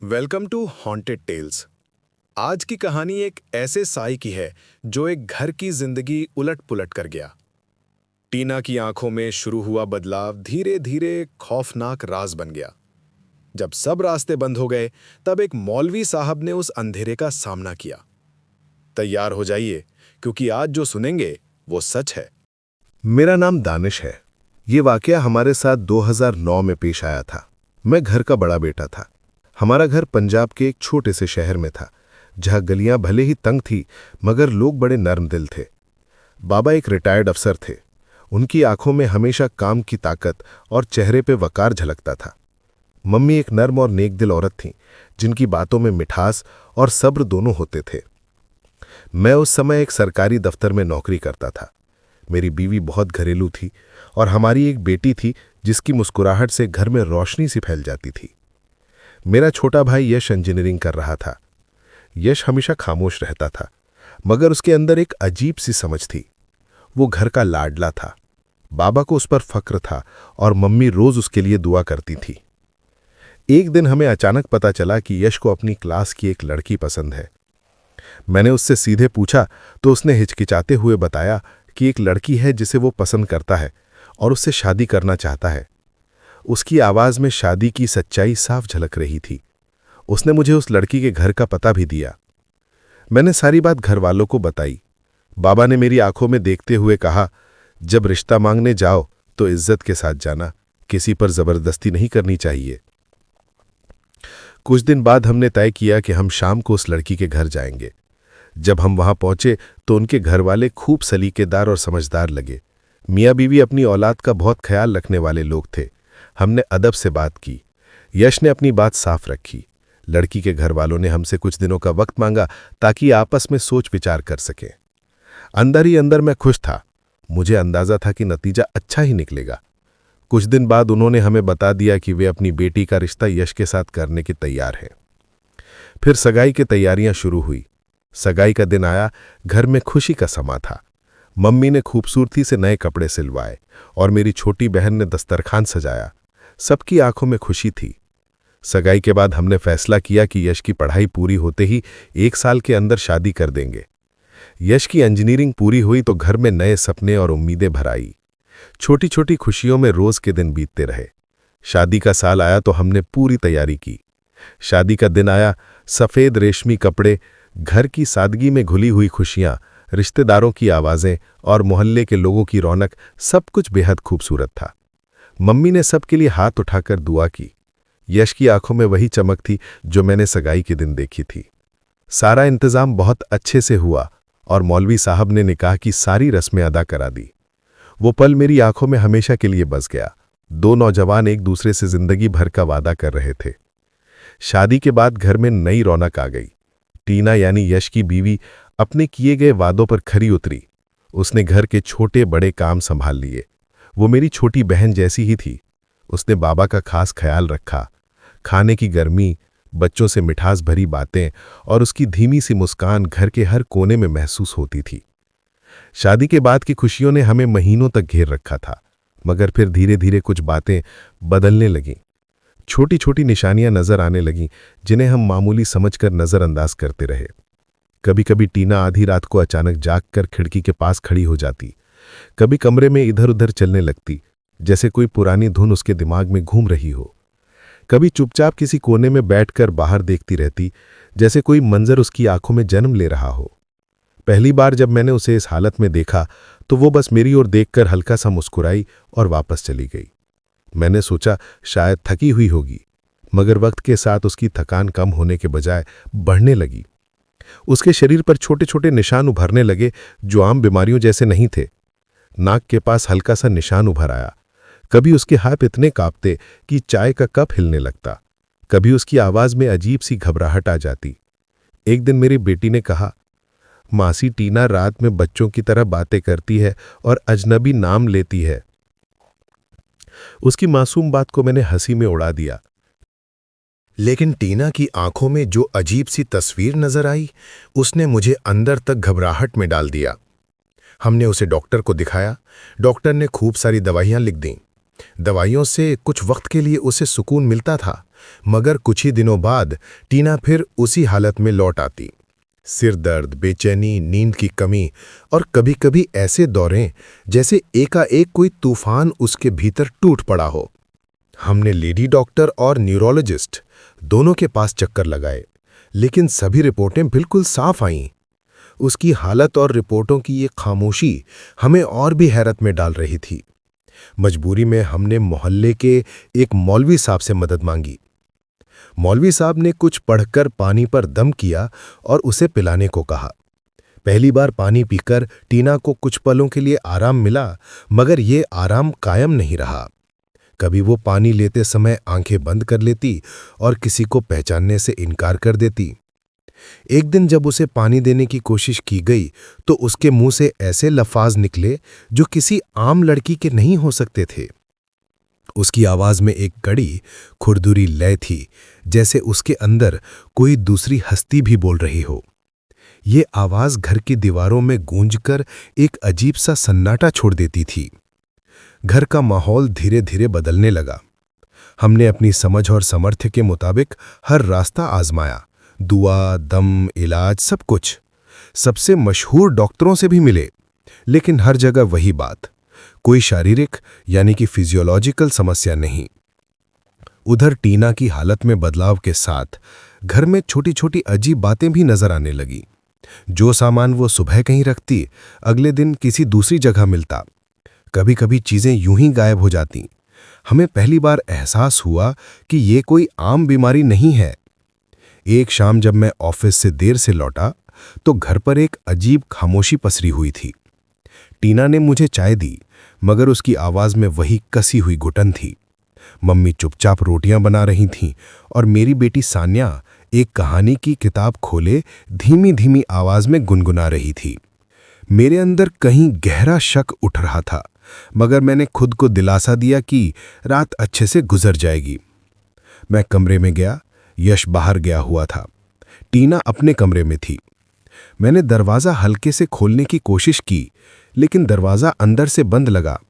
Welcome to haunted tales. आज की कहानी एक ऐसे साई की है जो एक घर की जिंदगी उलट पुलट कर गया। टीना की आंखों में शुरू हुआ बदलाव धीरे धीरे खौफनाक राज बन गया। जब सब रास्ते बंद हो गए तब एक मौलवी साहब ने उस अंधेरे का सामना किया। तैयार हो जाइए, क्योंकि आज जो सुनेंगे वो सच है। मेरा नाम दानिश है। ये वाकया हमारे साथ 2009 में पेश आया था। मैं घर का बड़ा बेटा था। हमारा घर पंजाब के एक छोटे से शहर में था, जहां गलियां भले ही तंग थी मगर लोग बड़े नर्म दिल थे। बाबा एक रिटायर्ड अफसर थे। उनकी आंखों में हमेशा काम की ताकत और चेहरे पे वकार झलकता था। मम्मी एक नर्म और नेक दिल औरत थीं, जिनकी बातों में मिठास और सब्र दोनों होते थे। मैं उस समय एक सरकारी दफ्तर में नौकरी करता था। मेरी बीवी बहुत घरेलू थी और हमारी एक बेटी थी जिसकी मुस्कुराहट से घर में रोशनी सी फैल जाती थी। मेरा छोटा भाई यश इंजीनियरिंग कर रहा था। यश हमेशा खामोश रहता था, मगर उसके अंदर एक अजीब सी समझ थी। वो घर का लाडला था। बाबा को उस पर फक्र था और मम्मी रोज उसके लिए दुआ करती थी। एक दिन हमें अचानक पता चला कि यश को अपनी क्लास की एक लड़की पसंद है। मैंने उससे सीधे पूछा तो उसने हिचकिचाते हुए बताया कि एक लड़की है जिसे वो पसंद करता है और उससे शादी करना चाहता है। उसकी आवाज में शादी की सच्चाई साफ झलक रही थी। उसने मुझे उस लड़की के घर का पता भी दिया। मैंने सारी बात घर वालों को बताई। बाबा ने मेरी आंखों में देखते हुए कहा, जब रिश्ता मांगने जाओ तो इज्जत के साथ जाना, किसी पर जबरदस्ती नहीं करनी चाहिए। कुछ दिन बाद हमने तय किया कि हम शाम को उस लड़की के घर जाएंगे। जब हम वहां पहुंचे तो उनके घर वाले खूब सलीकेदार और समझदार लगे। मियाँ बीवी अपनी औलाद का बहुत ख्याल रखने वाले लोग थे। हमने अदब से बात की। यश ने अपनी बात साफ रखी। लड़की के घर वालों ने हमसे कुछ दिनों का वक्त मांगा ताकि आपस में सोच विचार कर सकें। अंदर ही अंदर मैं खुश था। मुझे अंदाजा था कि नतीजा अच्छा ही निकलेगा। कुछ दिन बाद उन्होंने हमें बता दिया कि वे अपनी बेटी का रिश्ता यश के साथ करने के तैयार हैं। फिर सगाई की तैयारियां शुरू हुई। सगाई का दिन आया। घर में खुशी का समा था। मम्मी ने खूबसूरती से नए कपड़े सिलवाए और मेरी छोटी बहन ने दस्तरखान सजाया। सबकी आंखों में खुशी थी। सगाई के बाद हमने फैसला किया कि यश की पढ़ाई पूरी होते ही 1 साल के अंदर शादी कर देंगे। यश की इंजीनियरिंग पूरी हुई तो घर में नए सपने और उम्मीदें भर आई। छोटी छोटी खुशियों में रोज के दिन बीतते रहे। शादी का साल आया तो हमने पूरी तैयारी की। शादी का दिन आया। सफेद रेशमी कपड़े, घर की सादगी में घुली हुई खुशियां, रिश्तेदारों की आवाजें और मोहल्ले के लोगों की रौनक, सब कुछ बेहद खूबसूरत था। मम्मी ने सबके लिए हाथ उठाकर दुआ की। यश की आंखों में वही चमक थी जो मैंने सगाई के दिन देखी थी। सारा इंतजाम बहुत अच्छे से हुआ और मौलवी साहब ने निकाह की सारी रस्में अदा करा दी। वो पल मेरी आंखों में हमेशा के लिए बस गया। 2 नौजवान एक दूसरे से जिंदगी भर का वादा कर रहे थे। शादी के बाद घर में नई रौनक आ गई। टीना यानी यश की बीवी अपने किए गए वादों पर खरी उतरी। उसने घर के छोटे बड़े काम संभाल लिए। वो मेरी छोटी बहन जैसी ही थी। उसने बाबा का खास ख्याल रखा। खाने की गर्मी, बच्चों से मिठास भरी बातें और उसकी धीमी सी मुस्कान घर के हर कोने में महसूस होती थी। शादी के बाद की खुशियों ने हमें महीनों तक घेर रखा था, मगर फिर धीरे धीरे कुछ बातें बदलने लगीं। छोटी छोटी निशानियां नजर आने लगीं जिन्हें हम मामूली समझकर नजरअंदाज करते रहे। कभी कभी टीना आधी रात को अचानक जागकर खिड़की के पास खड़ी हो जाती। कभी कमरे में इधर उधर चलने लगती, जैसे कोई पुरानी धुन उसके दिमाग में घूम रही हो। कभी चुपचाप किसी कोने में बैठकर बाहर देखती रहती, जैसे कोई मंजर उसकी आंखों में जन्म ले रहा हो। पहली बार जब मैंने उसे इस हालत में देखा तो वो बस मेरी ओर देखकर हल्का सा मुस्कुराई और वापस चली गई। मैंने सोचा शायद थकी हुई होगी, मगर वक्त के साथ उसकी थकान कम होने के बजाय बढ़ने लगी। उसके शरीर पर छोटे छोटे निशान उभरने लगे जो आम बीमारियों जैसे नहीं थे। नाक के पास हल्का सा निशान उभर आया। कभी उसके हाथ इतने कांपते कि चाय का कप हिलने लगता। कभी उसकी आवाज में अजीब सी घबराहट आ जाती। एक दिन मेरी बेटी ने कहा, मासी, टीना रात में बच्चों की तरह बातें करती है और अजनबी नाम लेती है। उसकी मासूम बात को मैंने हंसी में उड़ा दिया। लेकिन टीना की आंखों में जो अजीब सी तस्वीर नजर आई, उसने मुझे अंदर तक घबराहट में डाल दिया। हमने उसे डॉक्टर को दिखाया। डॉक्टर ने खूब सारी दवाइयां लिख दीं। दवाइयों से कुछ वक्त के लिए उसे सुकून मिलता था, मगर कुछ ही दिनों बाद टीना फिर उसी हालत में लौट आती। सिर दर्द, बेचैनी, नींद की कमी और कभी-कभी ऐसे दौरे जैसे एकाएक कोई तूफान उसके भीतर टूट पड़ा हो। हमने लेडी डॉक्टर और न्यूरोलॉजिस्ट दोनों के पास चक्कर लगाए, लेकिन सभी रिपोर्टें बिल्कुल साफ आईं। उसकी हालत और रिपोर्टों की ये खामोशी हमें और भी हैरत में डाल रही थी। मजबूरी में हमने मोहल्ले के एक मौलवी साहब से मदद मांगी। मौलवी साहब ने कुछ पढ़कर पानी पर दम किया और उसे पिलाने को कहा। पहली बार पानी पीकर टीना को कुछ पलों के लिए आराम मिला, मगर ये आराम कायम नहीं रहा। कभी वो पानी लेते समय आंखें बंद कर लेती और किसी को पहचानने से इनकार कर देती। एक दिन जब उसे पानी देने की कोशिश की गई तो उसके मुंह से ऐसे लफ्ज़ निकले जो किसी आम लड़की के नहीं हो सकते थे। उसकी आवाज में एक कड़ी, खुरदुरी लय थी, जैसे उसके अंदर कोई दूसरी हस्ती भी बोल रही हो। ये आवाज घर की दीवारों में गूंजकर एक अजीब सा सन्नाटा छोड़ देती थी। घर का माहौल धीरे धीरे बदलने लगा। हमने अपनी समझ और सामर्थ्य के मुताबिक हर रास्ता आजमाया, दुआ, दम, इलाज, सब कुछ। सबसे मशहूर डॉक्टरों से भी मिले, लेकिन हर जगह वही बात, कोई शारीरिक यानी कि फिजियोलॉजिकल समस्या नहीं। उधर टीना की हालत में बदलाव के साथ घर में छोटी छोटी अजीब बातें भी नजर आने लगी। जो सामान वो सुबह कहीं रखती, अगले दिन किसी दूसरी जगह मिलता। कभी कभी चीजें यूं ही गायब हो जाती। हमें पहली बार एहसास हुआ कि ये कोई आम बीमारी नहीं है। एक शाम जब मैं ऑफिस से देर से लौटा तो घर पर एक अजीब खामोशी पसरी हुई थी। टीना ने मुझे चाय दी, मगर उसकी आवाज में वही कसी हुई घुटन थी। मम्मी चुपचाप रोटियां बना रही थीं और मेरी बेटी सान्या एक कहानी की किताब खोले धीमी धीमी आवाज में गुनगुना रही थी। मेरे अंदर कहीं गहरा शक उठ रहा था, मगर मैंने खुद को दिलासा दिया कि रात अच्छे से गुजर जाएगी। मैं कमरे में गया। यश बाहर गया हुआ था। टीना अपने कमरे में थी। मैंने दरवाज़ा हल्के से खोलने की कोशिश की, लेकिन दरवाज़ा अंदर से बंद लगा।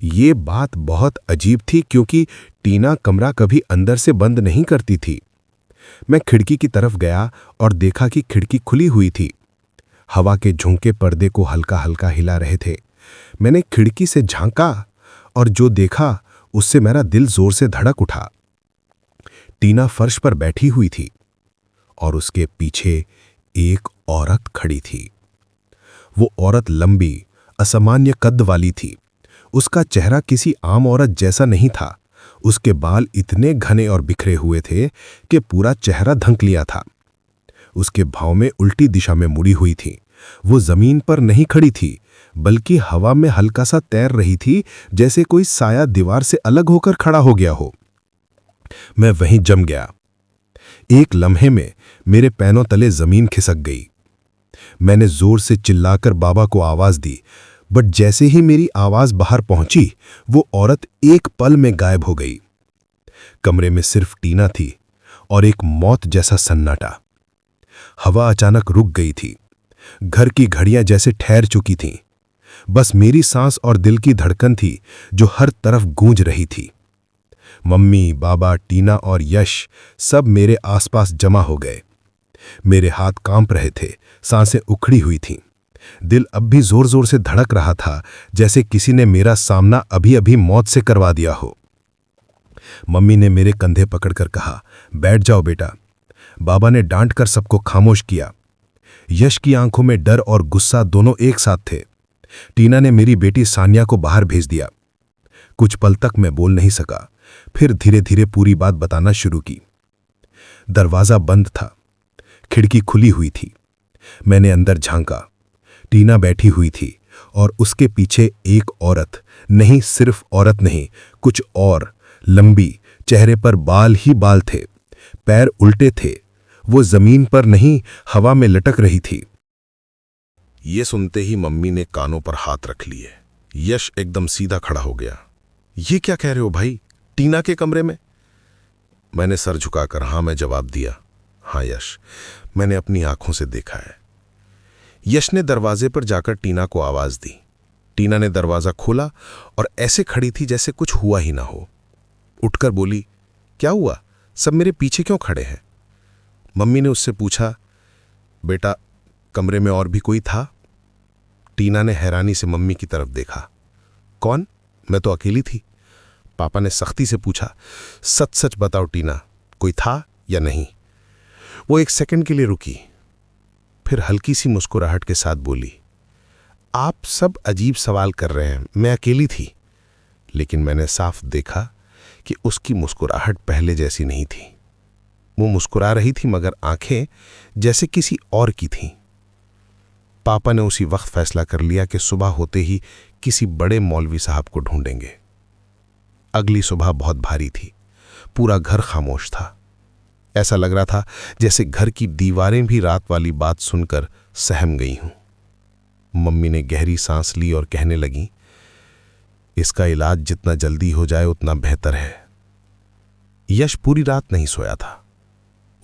ये बात बहुत अजीब थी क्योंकि टीना कमरा कभी अंदर से बंद नहीं करती थी। मैं खिड़की की तरफ गया और देखा कि खिड़की खुली हुई थी। हवा के झोंके पर्दे को हल्का हल्का हिला रहे थे। मैंने खिड़की से झांका और जो देखा उससे मेरा दिल जोर से धड़क उठा। टीना फर्श पर बैठी हुई थी और उसके पीछे एक औरत खड़ी थी। वो औरत लंबी, असामान्य कद वाली थी। उसका चेहरा किसी आम औरत जैसा नहीं था। उसके बाल इतने घने और बिखरे हुए थे कि पूरा चेहरा ढक लिया था। उसके भौं उल्टी दिशा में मुड़ी हुई थी। वो जमीन पर नहीं खड़ी थी, बल्कि हवा में हल्का सा तैर रही थी, जैसे कोई साया दीवार से अलग होकर खड़ा हो गया हो। मैं वहीं जम गया। एक लम्हे में मेरे पैरों तले जमीन खिसक गई। मैंने जोर से चिल्लाकर बाबा को आवाज दी, बट जैसे ही मेरी आवाज बाहर पहुंची, वो औरत एक पल में गायब हो गई। कमरे में सिर्फ टीना थी और एक मौत जैसा सन्नाटा। हवा अचानक रुक गई थी। घर की घड़ियां जैसे ठहर चुकी थीं। बस मेरी सांस और दिल की धड़कन थी जो हर तरफ गूंज रही थी। मम्मी, बाबा, टीना और यश सब मेरे आसपास जमा हो गए। मेरे हाथ कांप रहे थे, सांसें उखड़ी हुई थीं। दिल अब भी जोर जोर से धड़क रहा था, जैसे किसी ने मेरा सामना अभी अभी मौत से करवा दिया हो। मम्मी ने मेरे कंधे पकड़कर कहा, बैठ जाओ बेटा। बाबा ने डांट कर सबको खामोश किया। यश की आंखों में डर और गुस्सा दोनों एक साथ थे। टीना ने मेरी बेटी सान्या को बाहर भेज दिया। कुछ पल तक मैं बोल नहीं सका, फिर धीरे धीरे पूरी बात बताना शुरू की। दरवाजा बंद था, खिड़की खुली हुई थी। मैंने अंदर झांका। टीना बैठी हुई थी और उसके पीछे एक औरत, नहीं सिर्फ औरत नहीं, कुछ और, लंबी, चेहरे पर बाल ही बाल थे, पैर उल्टे थे। वो जमीन पर नहीं, हवा में लटक रही थी। ये सुनते ही मम्मी ने कानों पर हाथ रख लिए। यश एकदम सीधा खड़ा हो गया। ये क्या कह रहे हो भाई, टीना के कमरे में? मैंने सर झुकाकर हाँ में जवाब दिया। हाँ यश, मैंने अपनी आंखों से देखा है। यश ने दरवाजे पर जाकर टीना को आवाज दी। टीना ने दरवाजा खोला और ऐसे खड़ी थी जैसे कुछ हुआ ही ना हो। उठकर बोली, क्या हुआ, सब मेरे पीछे क्यों खड़े हैं? मम्मी ने उससे पूछा, बेटा कमरे में और भी कोई था? टीना ने हैरानी से मम्मी की तरफ देखा। कौन? मैं तो अकेली थी। पापा ने सख्ती से पूछा। सच सच बताओ टीना, कोई था या नहीं? वो एक सेकंड के लिए रुकी, फिर हल्की सी मुस्कुराहट के साथ बोली, आप सब अजीब सवाल कर रहे हैं, मैं अकेली थी। लेकिन मैंने साफ देखा कि उसकी मुस्कुराहट पहले जैसी नहीं थी। वो मुस्कुरा रही थी मगर आंखें जैसे किसी और की थीं। पापा ने उसी वक्त फैसला कर लिया कि सुबह होते ही किसी बड़े मौलवी साहब को ढूंढेंगे। अगली सुबह बहुत भारी थी। पूरा घर खामोश था। ऐसा लग रहा था जैसे घर की दीवारें भी रात वाली बात सुनकर सहम गई हूं। मम्मी ने गहरी सांस ली और कहने लगी, इसका इलाज जितना जल्दी हो जाए उतना बेहतर है। यश पूरी रात नहीं सोया था।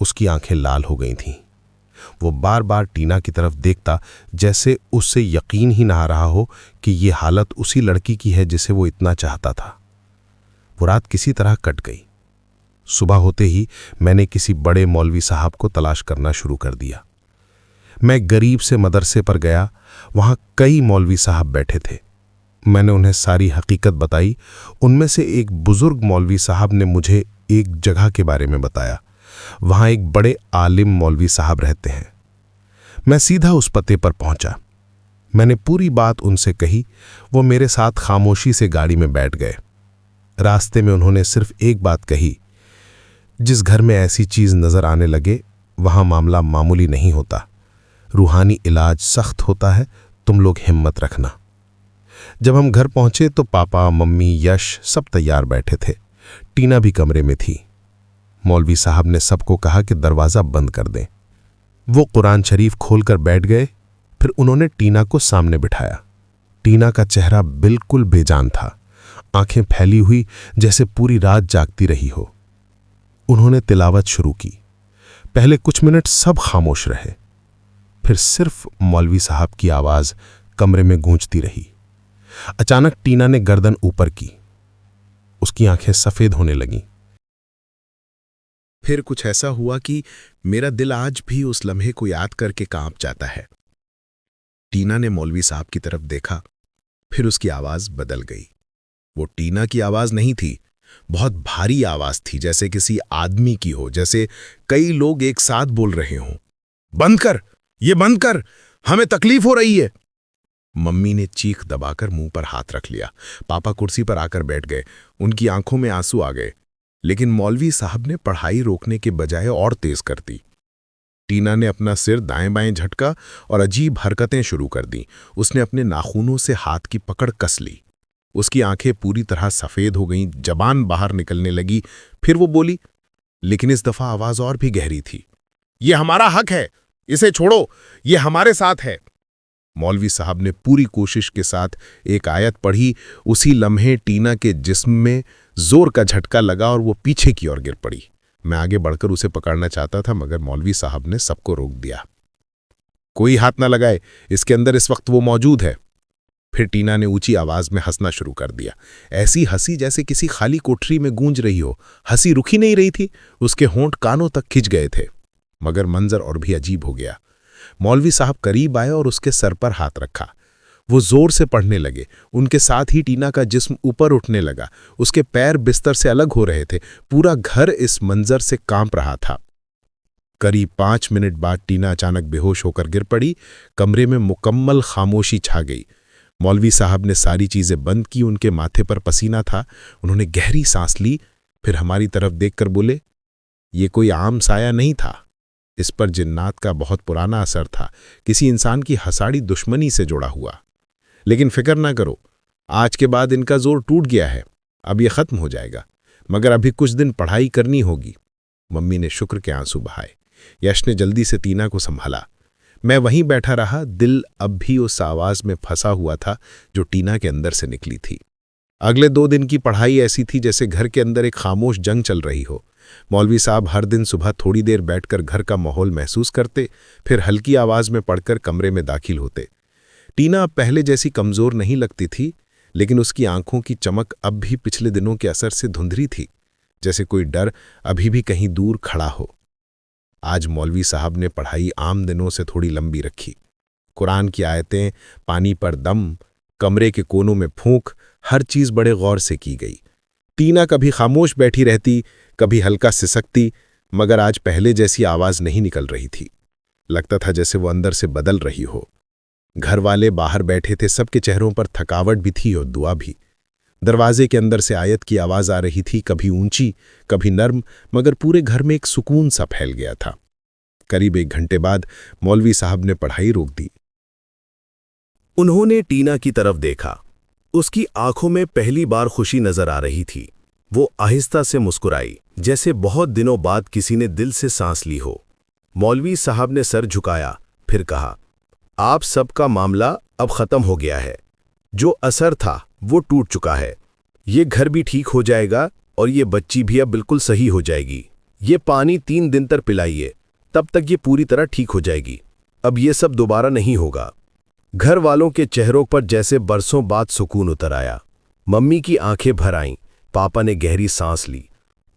उसकी आंखें लाल हो गई थीं। वो बार बार टीना की तरफ देखता, जैसे उससे यकीन ही ना आ रहा हो कि ये हालत उसी लड़की की है जिसे वो इतना चाहता था। वो रात किसी तरह कट गई। सुबह होते ही मैंने किसी बड़े मौलवी साहब को तलाश करना शुरू कर दिया। मैं गरीब से मदरसे पर गया। वहां कई मौलवी साहब बैठे थे। मैंने उन्हें सारी हकीकत बताई। उनमें से एक बुजुर्ग मौलवी साहब ने मुझे एक जगह के बारे में बताया। वहां एक बड़े आलिम मौलवी साहब रहते हैं। मैं सीधा उस पते पर पहुंचा। मैंने पूरी बात उनसे कही। वो मेरे साथ खामोशी से गाड़ी में बैठ गए। रास्ते में उन्होंने सिर्फ एक बात कही, जिस घर में ऐसी चीज नजर आने लगे वहां मामला मामूली नहीं होता। रूहानी इलाज सख्त होता है, तुम लोग हिम्मत रखना। जब हम घर पहुंचे तो पापा, मम्मी, यश सब तैयार बैठे थे। टीना भी कमरे में थी। मौलवी साहब ने सबको कहा कि दरवाजा बंद कर दें। वो कुरान शरीफ खोलकर बैठ गए। फिर उन्होंने टीना को सामने बिठाया। टीना का चेहरा बिल्कुल बेजान था, आंखें फैली हुई जैसे पूरी रात जागती रही हो। उन्होंने तिलावत शुरू की। पहले कुछ मिनट सब खामोश रहे। फिर सिर्फ मौलवी साहब की आवाज कमरे में गूंजती रही। अचानक टीना ने गर्दन ऊपर की। उसकी आंखें सफेद होने लगीं। फिर कुछ ऐसा हुआ कि मेरा दिल आज भी उस लम्हे को याद करके कांप जाता है। टीना ने मौलवी साहब की तरफ देखा। फिर उसकी आवाज बदल गई। वो टीना की आवाज नहीं थी, बहुत भारी आवाज थी, जैसे किसी आदमी की हो, जैसे कई लोग एक साथ बोल रहे हों। बंद कर, ये बंद कर, हमें तकलीफ हो रही है। मम्मी ने चीख दबाकर मुंह पर हाथ रख लिया। पापा कुर्सी पर आकर बैठ गए। उनकी आंखों में आंसू आ गए। लेकिन मौलवी साहब ने पढ़ाई रोकने के बजाय और तेज कर दी। टीना ने अपना सिर दाएं बाएं झटका और अजीब हरकतें शुरू कर दी। उसने अपने नाखूनों से हाथ की पकड़ कस ली। उसकी आंखें पूरी तरह सफेद हो गईं, जबान बाहर निकलने लगी। फिर वो बोली, लेकिन इस दफा आवाज और भी गहरी थी, ये हमारा हक है, इसे छोड़ो, ये हमारे साथ है। मौलवी साहब ने पूरी कोशिश के साथ एक आयत पढ़ी। उसी लम्हे टीना के जिस्म में जोर का झटका लगा और वो पीछे की ओर गिर पड़ी। मैं आगे बढ़कर उसे पकड़ना चाहता था मगर मौलवी साहब ने सबको रोक दिया। कोई हाथ ना लगाए, इसके अंदर इस वक्त वो मौजूद है। फिर टीना ने ऊंची आवाज में हंसना शुरू कर दिया। ऐसी हंसी जैसे किसी खाली कोठरी में गूंज रही हो। हंसी रुकी नहीं रही थी, उसके होंठ कानों तक खिंच गए थे। मगर मंजर और भी अजीब हो गया। मौलवी साहब करीब आए और उसके सर पर हाथ रखा। वो जोर से पढ़ने लगे। उनके साथ ही टीना का जिस्म ऊपर उठने लगा। उसके पैर बिस्तर से अलग हो रहे थे। पूरा घर इस मंजर से कांप रहा था। करीब 5 मिनट बाद टीना अचानक बेहोश होकर गिर पड़ी। कमरे में मुकम्मल खामोशी छा गई। मौलवी साहब ने सारी चीजें बंद की। उनके माथे पर पसीना था। उन्होंने गहरी सांस ली, फिर हमारी तरफ देखकर बोले, ये कोई आम साया नहीं था, इस पर जिन्नात का बहुत पुराना असर था, किसी इंसान की हसाड़ी दुश्मनी से जुड़ा हुआ। लेकिन फिक्र ना करो, आज के बाद इनका जोर टूट गया है, अब ये खत्म हो जाएगा, मगर अभी कुछ दिन पढ़ाई करनी होगी। मम्मी ने शुक्र के आंसू बहाए। यश ने जल्दी से टीना को संभाला। मैं वहीं बैठा रहा। दिल अब भी उस आवाज में फंसा हुआ था जो टीना के अंदर से निकली थी। अगले 2 दिन की पढ़ाई ऐसी थी जैसे घर के अंदर एक खामोश जंग चल रही हो। मौलवी साहब हर दिन सुबह थोड़ी देर बैठकर घर का माहौल महसूस करते, फिर हल्की आवाज में पढ़कर कमरे में दाखिल होते। टीना अब पहले जैसी कमजोर नहीं लगती थी, लेकिन उसकी आंखों की चमक अब भी पिछले दिनों के असर से धुंधली थी। जैसे कोई डर अभी भी कहीं दूर खड़ा हो। आज मौलवी साहब ने पढ़ाई आम दिनों से थोड़ी लंबी रखी। कुरान की आयतें, पानी पर दम, कमरे के कोनों में फूंक, हर चीज बड़े गौर से की गई। टीना कभी खामोश बैठी रहती, कभी हल्का सिसकती, मगर आज पहले जैसी आवाज नहीं निकल रही थी। लगता था जैसे वो अंदर से बदल रही हो। घर वाले बाहर बैठे थे, सबके चेहरों पर थकावट भी थी और दुआ भी। दरवाजे के अंदर से आयत की आवाज आ रही थी, कभी ऊंची, कभी नर्म, मगर पूरे घर में एक सुकून सा फैल गया था। करीब 1 घंटे बाद मौलवी साहब ने पढ़ाई रोक दी। उन्होंने टीना की तरफ देखा। उसकी आंखों में पहली बार खुशी नजर आ रही थी। वो आहिस्ता से मुस्कुराई, जैसे बहुत दिनों बाद किसी ने दिल से सांस ली हो। मौलवी साहब ने सर झुकाया, फिर कहा, आप सबका मामला अब खत्म हो गया है। जो असर था वो टूट चुका है। ये घर भी ठीक हो जाएगा और ये बच्ची भी अब बिल्कुल सही हो जाएगी। ये पानी 3 दिन तक पिलाइए, तब तक ये पूरी तरह ठीक हो जाएगी। अब ये सब दोबारा नहीं होगा। घर वालों के चेहरों पर जैसे बरसों बाद सुकून उतर आया। मम्मी की आंखें भर आईं, पापा ने गहरी सांस ली।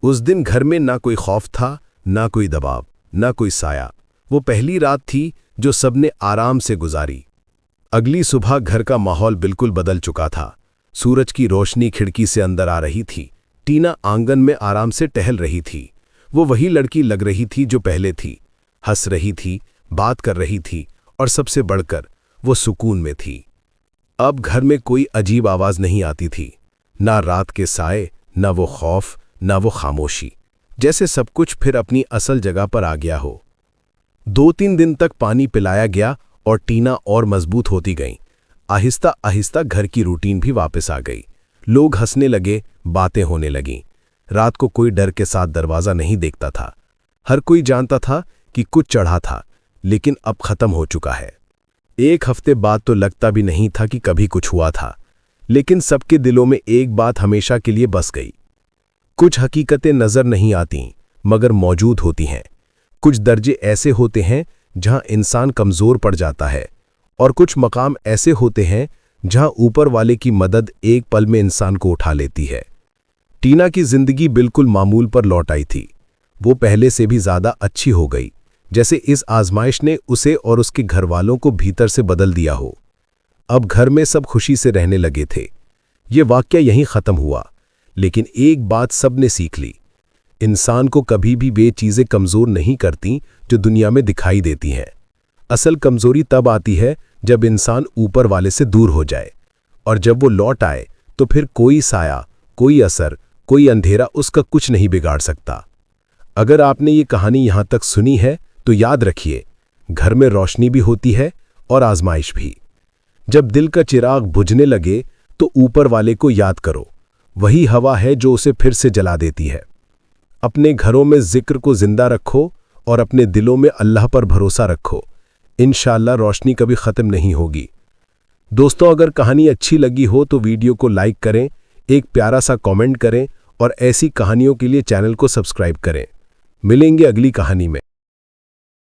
उस दिन घर में ना कोई खौफ था, ना कोई दबाव, ना कोई साया। वो पहली रात थी जो सबने आराम से गुजारी। अगली सुबह घर का माहौल बिल्कुल बदल चुका था। सूरज की रोशनी खिड़की से अंदर आ रही थी। टीना आंगन में आराम से टहल रही थी। वो वही लड़की लग रही थी जो पहले थी। हंस रही थी, बात कर रही थी, और सबसे बढ़कर वो सुकून में थी। अब घर में कोई अजीब आवाज नहीं आती थी, ना रात के साए, ना वो खौफ, ना वो खामोशी। जैसे सब कुछ फिर अपनी असल जगह पर आ गया हो। 2-3 दिन तक पानी पिलाया गया और टीना और मजबूत होती गई। आहिस्ता आहिस्ता घर की रूटीन भी वापस आ गई। लोग हंसने लगे, बातें होने लगीं। रात को कोई डर के साथ दरवाजा नहीं देखता था। हर कोई जानता था कि कुछ चढ़ा था, लेकिन अब खत्म हो चुका है। 1 हफ्ते बाद तो लगता भी नहीं था कि कभी कुछ हुआ था, लेकिन सबके दिलों में एक बात हमेशा के लिए बस गई। कुछ हकीकतें नजर नहीं आती, मगर मौजूद होती हैं। कुछ दर्जे ऐसे होते हैं जहां इंसान कमजोर पड़ जाता है, और कुछ मकाम ऐसे होते हैं जहां ऊपर वाले की मदद एक पल में इंसान को उठा लेती है। टीना की जिंदगी बिल्कुल मामूल पर लौट आई थी। वो पहले से भी ज्यादा अच्छी हो गई, जैसे इस आजमाइश ने उसे और उसके घर वालों को भीतर से बदल दिया हो। अब घर में सब खुशी से रहने लगे थे। ये वाकया यहीं खत्म हुआ, लेकिन एक बात सबने सीख ली। इंसान को कभी भी वे चीजें कमजोर नहीं करती जो दुनिया में दिखाई देती हैं। असल कमजोरी तब आती है जब इंसान ऊपर वाले से दूर हो जाए, और जब वो लौट आए तो फिर कोई साया, कोई असर, कोई अंधेरा उसका कुछ नहीं बिगाड़ सकता। अगर आपने ये कहानी यहां तक सुनी है तो याद रखिए, घर में रोशनी भी होती है और आजमाइश भी। जब दिल का चिराग बुझने लगे तो ऊपर वाले को याद करो। वही हवा है जो उसे फिर से जला देती है। अपने घरों में जिक्र को जिंदा रखो और अपने दिलों में अल्लाह पर भरोसा रखो। इंशाअल्लाह रोशनी कभी खत्म नहीं होगी। दोस्तों, अगर कहानी अच्छी लगी हो तो वीडियो को लाइक करें, एक प्यारा सा कमेंट करें और ऐसी कहानियों के लिए चैनल को सब्सक्राइब करें। मिलेंगे अगली कहानी में।